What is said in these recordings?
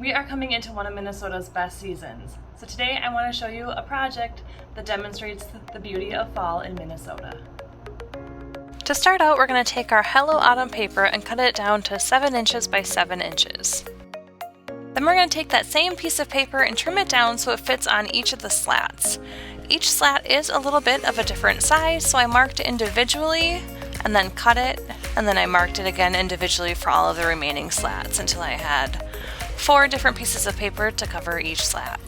We are coming into one of Minnesota's best seasons, so today I want to show you a project that demonstrates the beauty of fall in Minnesota. To start out, we're going to take our Hello Autumn paper and cut it down to 7 inches by 7 inches. Then we're going to take that same piece of paper and trim it down so it fits on each of the slats. Each slat is a little bit of a different size, so I marked it individually and then cut it, and then I marked it again individually for all of the remaining slats until I had 4 different pieces of paper to cover each slat.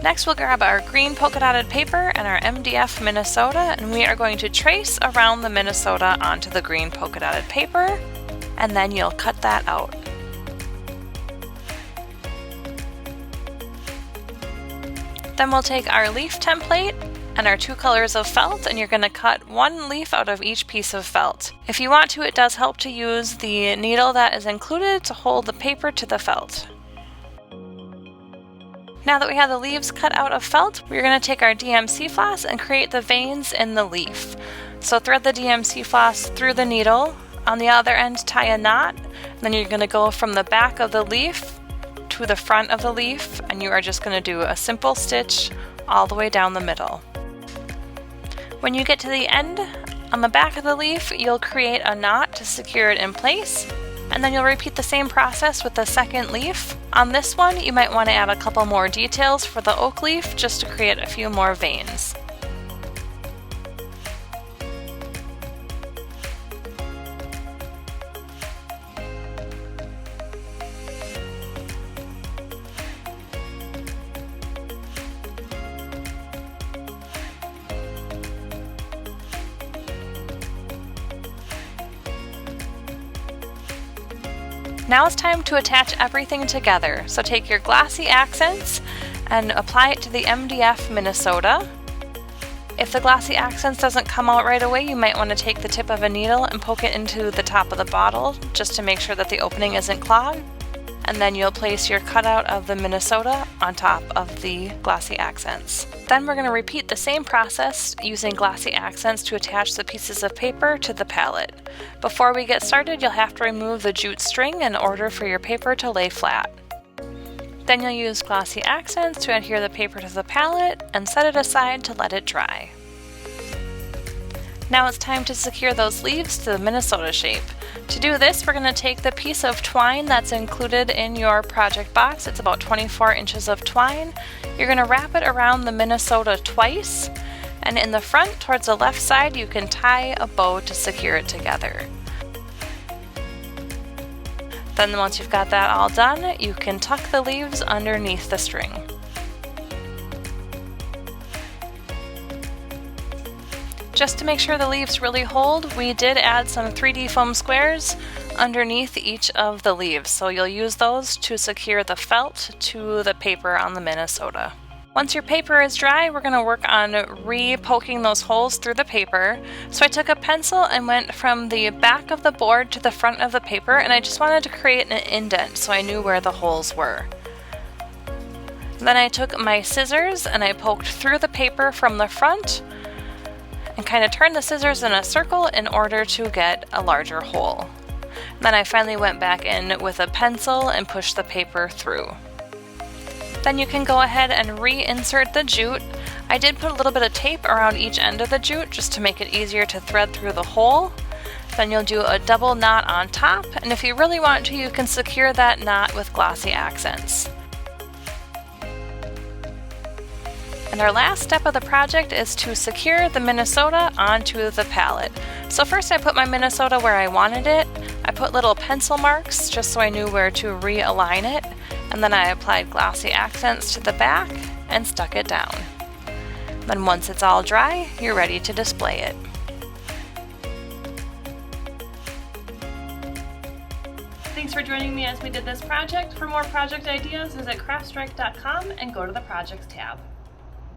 Next, we'll grab our green polka dotted paper and our MDF Minnesota, and we are going to trace around the Minnesota onto the green polka dotted paper, and then you'll cut that out. Then we'll take our leaf template and our 2 colors of felt, and you're going to cut 1 leaf out of each piece of felt. If you want to, it does help to use the needle that is included to hold the paper to the felt. Now that we have the leaves cut out of felt, we're going to take our DMC floss and create the veins in the leaf. So thread the DMC floss through the needle. On the other end, tie a knot. And then you're going to go from the back of the leaf to the front of the leaf, and you are just going to do a simple stitch all the way down the middle. When you get to the end, on the back of the leaf, you'll create a knot to secure it in place, and then you'll repeat the same process with the second leaf. On this one, you might want to add a couple more details for the oak leaf just to create a few more veins. Now it's time to attach everything together. So take your glossy accents and apply it to the MDF Minnesota. If the glossy accents doesn't come out right away, you might want to take the tip of a needle and poke it into the top of the bottle just to make sure that the opening isn't clogged. And then you'll place your cutout of the Minnesota on top of the glossy accents. Then we're going to repeat the same process using glossy accents to attach the pieces of paper to the pallet. Before we get started, you'll have to remove the jute string in order for your paper to lay flat. Then you'll use glossy accents to adhere the paper to the pallet and set it aside to let it dry. Now it's time to secure those leaves to the Minnesota shape. To do this, we're going to take the piece of twine that's included in your project box. It's about 24 inches of twine. You're going to wrap it around the Minnesota twice, and in the front towards the left side you can tie a bow to secure it together. Then once you've got that all done, you can tuck the leaves underneath the string. Just to make sure the leaves really hold, we did add some 3D foam squares underneath each of the leaves, so you'll use those to secure the felt to the paper on the Minnesota. Once your paper is dry, we're going to work on re-poking those holes through the paper. So I took a pencil and went from the back of the board to the front of the paper, and I just wanted to create an indent so I knew where the holes were. Then I took my scissors and I poked through the paper from the front and kind of turned the scissors in a circle in order to get a larger hole. Then I finally went back in with a pencil and pushed the paper through. Then you can go ahead and reinsert the jute. I did put a little bit of tape around each end of the jute just to make it easier to thread through the hole. Then you'll do a double knot on top, and if you really want to, you can secure that knot with glossy accents. And our last step of the project is to secure the Minnesota onto the pallet. So first I put my Minnesota where I wanted it. I put little pencil marks just so I knew where to realign it. And then I applied glossy accents to the back and stuck it down. Then once it's all dry, you're ready to display it. Thanks for joining me as we did this project. For more project ideas, visit craftstrike.com and go to the Projects tab.